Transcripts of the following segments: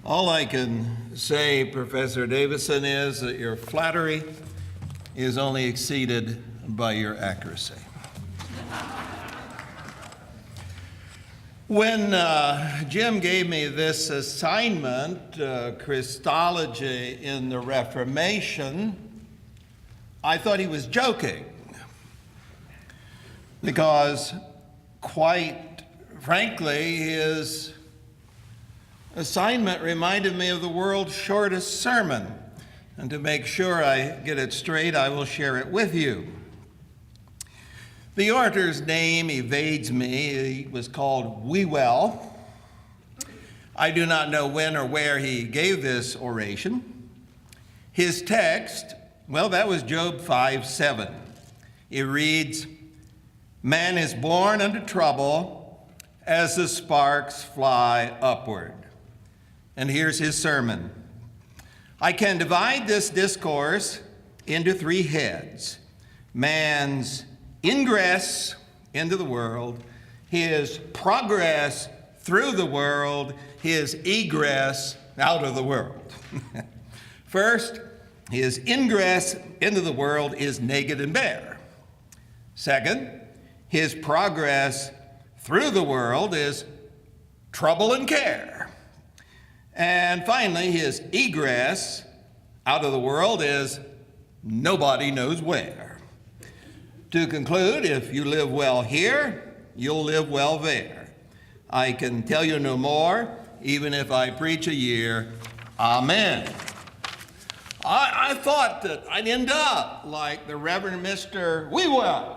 All I can say, Professor Davison, is that your flattery is only exceeded by your accuracy. When Jim gave me this assignment, Christology in the Reformation, I thought he was joking, because quite frankly, his assignment reminded me of the world's shortest sermon. And to make sure I get it straight, I will share it with you. The orator's name evades me. He was called Wewell. I do not know when or where he gave this oration. His text, well, that was Job 5:7. It reads, "Man is born unto trouble as the sparks fly upward." And here's his sermon. I can divide this discourse into three heads: man's ingress into the world, his progress through the world, his egress out of the world. First, his ingress into the world is naked and bare. Second, his progress through the world is trouble and care. And finally, his egress out of the world is nobody knows where. To conclude, if you live well here, you'll live well there. I can tell you no more, even if I preach a year. Amen. I thought that I'd end up like the Reverend Mr. Wewell.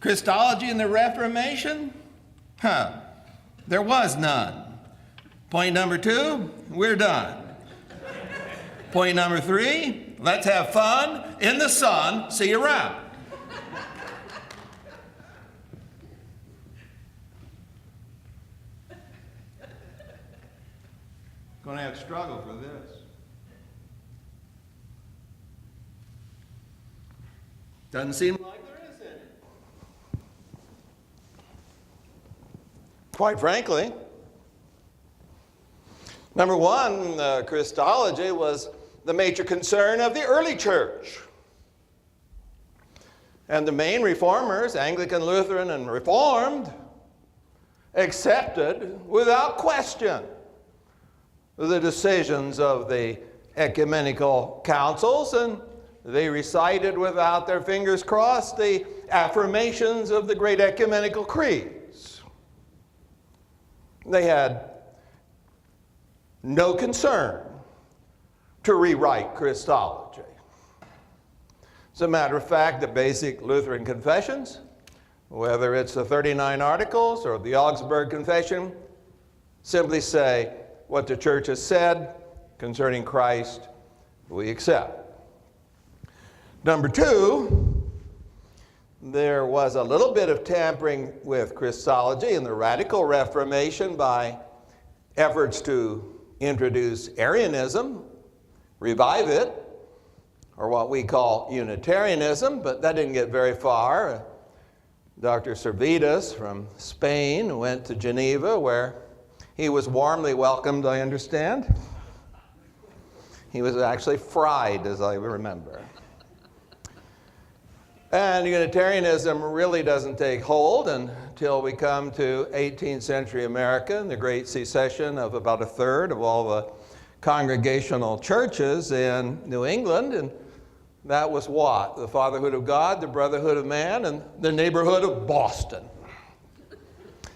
Christology in the Reformation? There was none. Point number 2, we're done. Point number 3, let's have fun in the sun. See you around. Going to have to struggle for this. Doesn't seem like there is any. Quite frankly, number one, Christology was the major concern of the early church. And the main reformers, Anglican, Lutheran, and Reformed, accepted without question the decisions of the ecumenical councils, and they recited without their fingers crossed the affirmations of the great ecumenical creeds. They had no concern to rewrite Christology. As a matter of fact, the basic Lutheran confessions, whether it's the 39 Articles or the Augsburg Confession, simply say what the church has said concerning Christ, we accept. Number 2, there was a little bit of tampering with Christology in the Radical Reformation by efforts to introduce Arianism, revive it, or what we call Unitarianism, but that didn't get very far. Dr. Servetus from Spain went to Geneva, where he was warmly welcomed, I understand. He was actually fried, as I remember. And Unitarianism really doesn't take hold until we come to 18th century America and the great secession of about a third of all the congregational churches in New England. And that was what? The fatherhood of God, the brotherhood of man, and the neighborhood of Boston.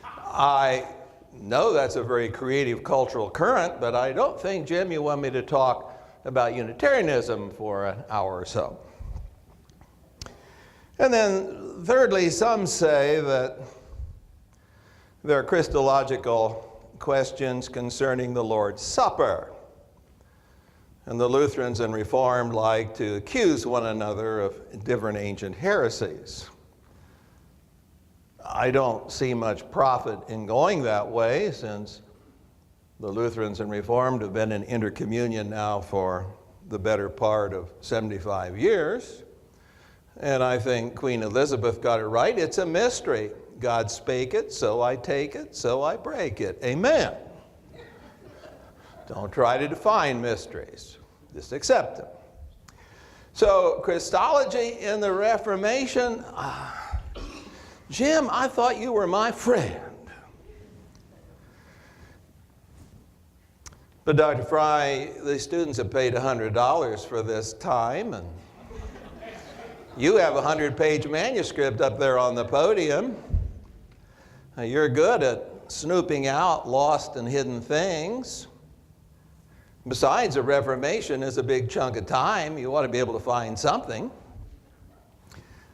I know that's a very creative cultural current, but I don't think, Jim, you want me to talk about Unitarianism for an hour or so. And then thirdly, some say that there are Christological questions concerning the Lord's Supper. And the Lutherans and Reformed like to accuse one another of different ancient heresies. I don't see much profit in going that way, since the Lutherans and Reformed have been in intercommunion now for the better part of 75 years. And I think Queen Elizabeth got it right. It's a mystery. God spake it, so I take it, so I break it. Amen. Don't try to define mysteries. Just accept them. So, Christology in the Reformation, Jim, I thought you were my friend. But Dr. Fry, the students have paid $100 for this time, and you have a 100-page manuscript up there on the podium. You're good at snooping out lost and hidden things. Besides, a Reformation is a big chunk of time. You ought to be able to find something.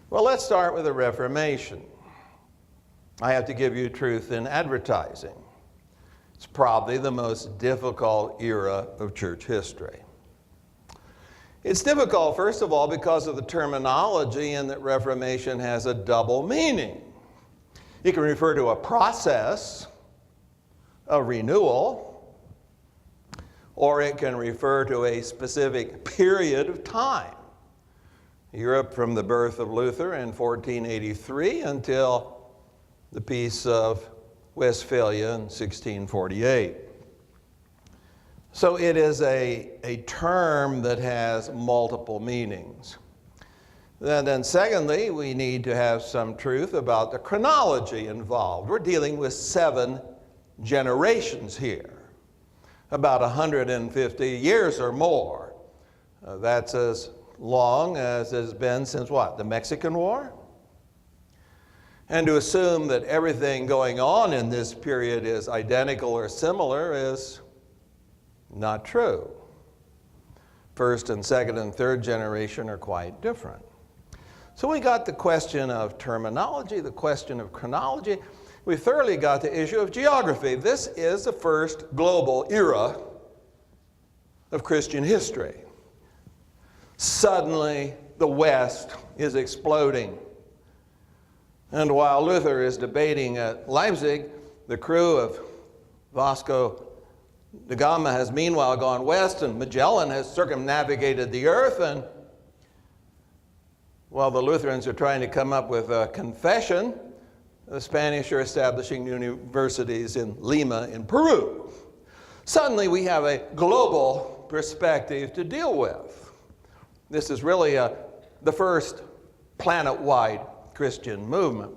Well, let's start with the Reformation. I have to give you truth in advertising. It's probably the most difficult era of church history. It's difficult, first of all, because of the terminology, and that Reformation has a double meaning. It can refer to a process, a renewal, or it can refer to a specific period of time. Europe from the birth of Luther in 1483 until the Peace of Westphalia in 1648. So it is a term that has multiple meanings. Then secondly, we need to have some truth about the chronology involved. We're dealing with 7 generations here, about 150 years or more. That's as long as it has been since what? The Mexican War? And to assume that everything going on in this period is identical or similar is not true. First and second and third generation are quite different. So we got the question of terminology, the question of chronology. We thoroughly got the issue of geography. This is the first global era of Christian history. Suddenly, the West is exploding. And while Luther is debating at Leipzig, the crew of Vasco da Gama has meanwhile gone west, and Magellan has circumnavigated the earth, and while the Lutherans are trying to come up with a confession, the Spanish are establishing universities in Lima in Peru. Suddenly we have a global perspective to deal with. This is really the first planet-wide Christian movement.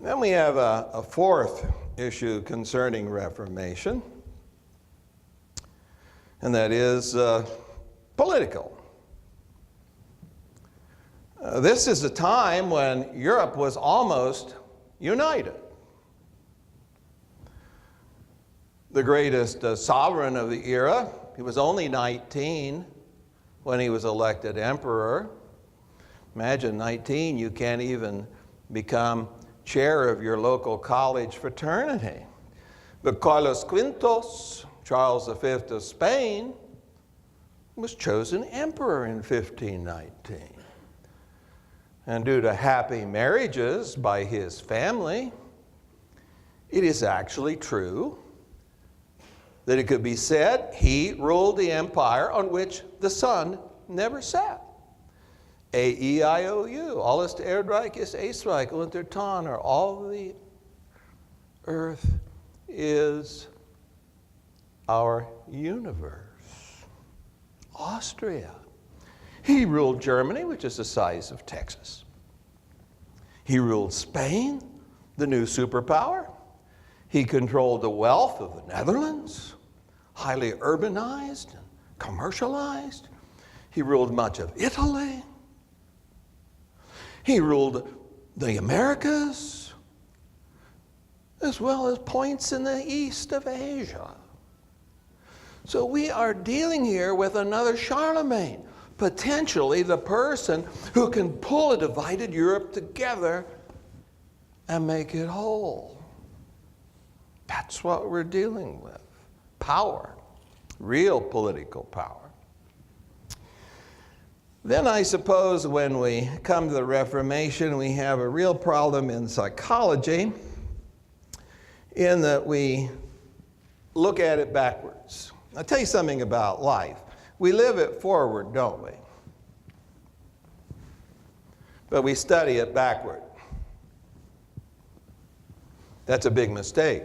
Then we have a fourth issue concerning Reformation, and that is political. This is a time when Europe was almost united. The greatest sovereign of the era, he was only 19 when he was elected emperor. Imagine 19, you can't even become chair of your local college fraternity. But Carlos Quintos, Charles V of Spain, was chosen emperor in 1519. And due to happy marriages by his family, it is actually true that it could be said he ruled the empire on which the sun never set. A-E-I-O-U, alles Erdreich ist Eisreich, und der Tanner, all the earth is our universe. Austria. He ruled Germany, which is the size of Texas. He ruled Spain, the new superpower. He controlled the wealth of the Netherlands, highly urbanized and commercialized. He ruled much of Italy. He ruled the Americas, as well as points in the east of Asia. So we are dealing here with another Charlemagne, potentially the person who can pull a divided Europe together and make it whole. That's what we're dealing with. Power, real political power. Then I suppose when we come to the Reformation, we have a real problem in psychology in that we look at it backwards. I'll tell you something about life. We live it forward, don't we? But we study it backward. That's a big mistake.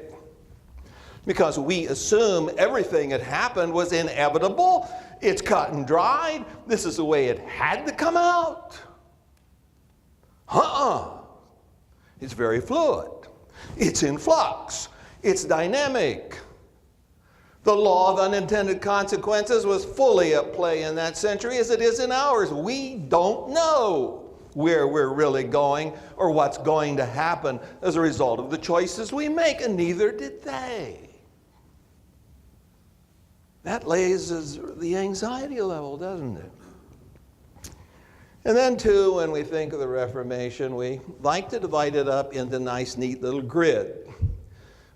because we assume everything that happened was inevitable. It's cut and dried. This is the way it had to come out. It's very fluid. It's in flux. It's dynamic. The law of unintended consequences was fully at play in that century as it is in ours. We don't know where we're really going or what's going to happen as a result of the choices we make, and neither did they. That raises the anxiety level, doesn't it? And then, too, when we think of the Reformation, we like to divide it up into nice, neat little grid.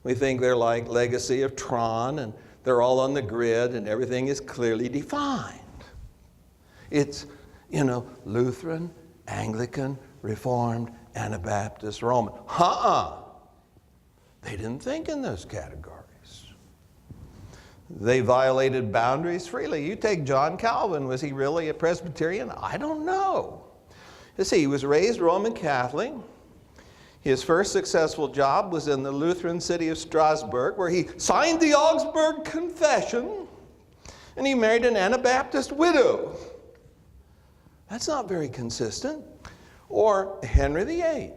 We think they're like Legacy of Tron, and they're all on the grid, and everything is clearly defined. It's, Lutheran, Anglican, Reformed, Anabaptist, Roman. They didn't think in those categories. They violated boundaries freely. You take John Calvin. Was he really a Presbyterian? I don't know. You see, he was raised Roman Catholic. His first successful job was in the Lutheran city of Strasbourg, where he signed the Augsburg Confession, and he married an Anabaptist widow. That's not very consistent. Or Henry VIII.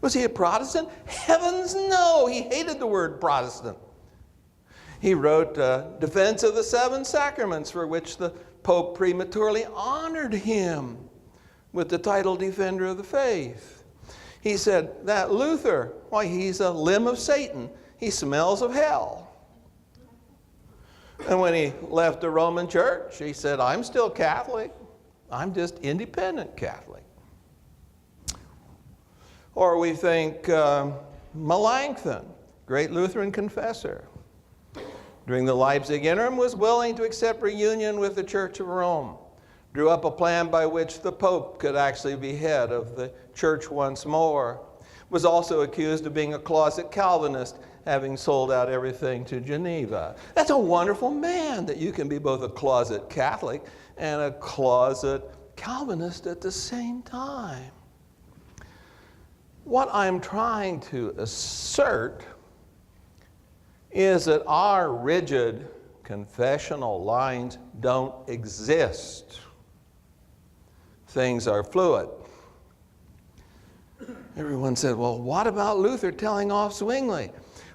Was he a Protestant? Heavens no! He hated the word Protestant. He wrote Defense of the Seven Sacraments, for which the Pope prematurely honored him with the title Defender of the Faith. He said that Luther, why, he's a limb of Satan. He smells of hell. And when he left the Roman Church, he said, I'm still Catholic. I'm just independent Catholic. Or we think Melanchthon, great Lutheran confessor, during the Leipzig Interim was willing to accept reunion with the Church of Rome, drew up a plan by which the Pope could actually be head of the Church once more, was also accused of being a closet Calvinist, having sold out everything to Geneva. That's a wonderful man, that you can be both a closet Catholic and a closet Calvinist at the same time. What I'm trying to assert is that our rigid confessional lines don't exist. Things are fluid. Everyone said, well, what about Luther telling off Zwingli?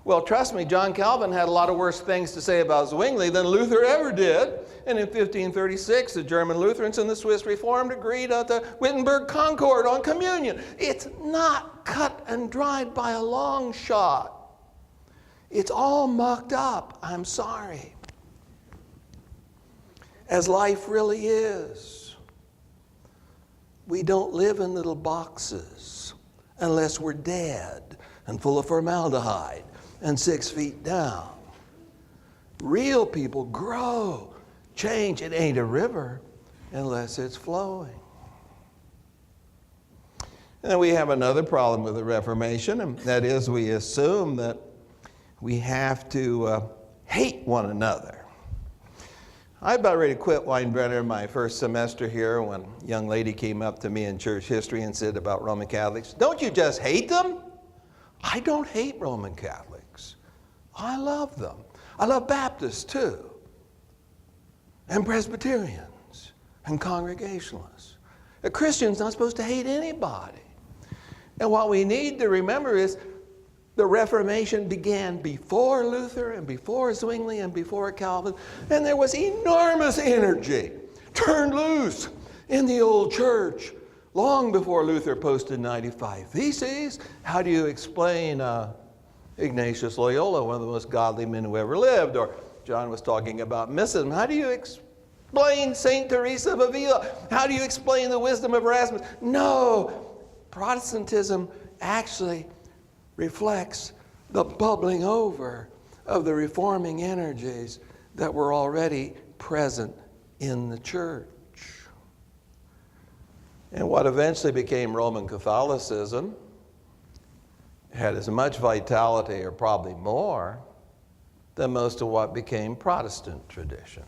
Well, trust me, John Calvin had a lot of worse things to say about Zwingli than Luther ever did. And in 1536, the German Lutherans and the Swiss Reformed agreed at the Wittenberg Concord on communion. It's not cut and dried by a long shot. It's all mucked up, I'm sorry, as life really is. We don't live in little boxes unless we're dead and full of formaldehyde and 6 feet down. Real people grow, change. It ain't a river unless it's flowing. And then we have another problem with the Reformation, and that is we assume that we have to hate one another. I about ready to quit Winebrenner my first semester here when a young lady came up to me in church history and said about Roman Catholics, don't you just hate them? I don't hate Roman Catholics. I love them. I love Baptists too, and Presbyterians, and Congregationalists. A Christian's not supposed to hate anybody. And what we need to remember is the Reformation began before Luther and before Zwingli and before Calvin, and there was enormous energy turned loose in the old church long before Luther posted 95 Theses. How do you explain Ignatius Loyola, one of the most godly men who ever lived? Or John was talking about mysticism. How do you explain St. Teresa of Avila? How do you explain the wisdom of Erasmus? No, Protestantism actually reflects the bubbling over of the reforming energies that were already present in the church. And what eventually became Roman Catholicism had as much vitality, or probably more, than most of what became Protestant tradition.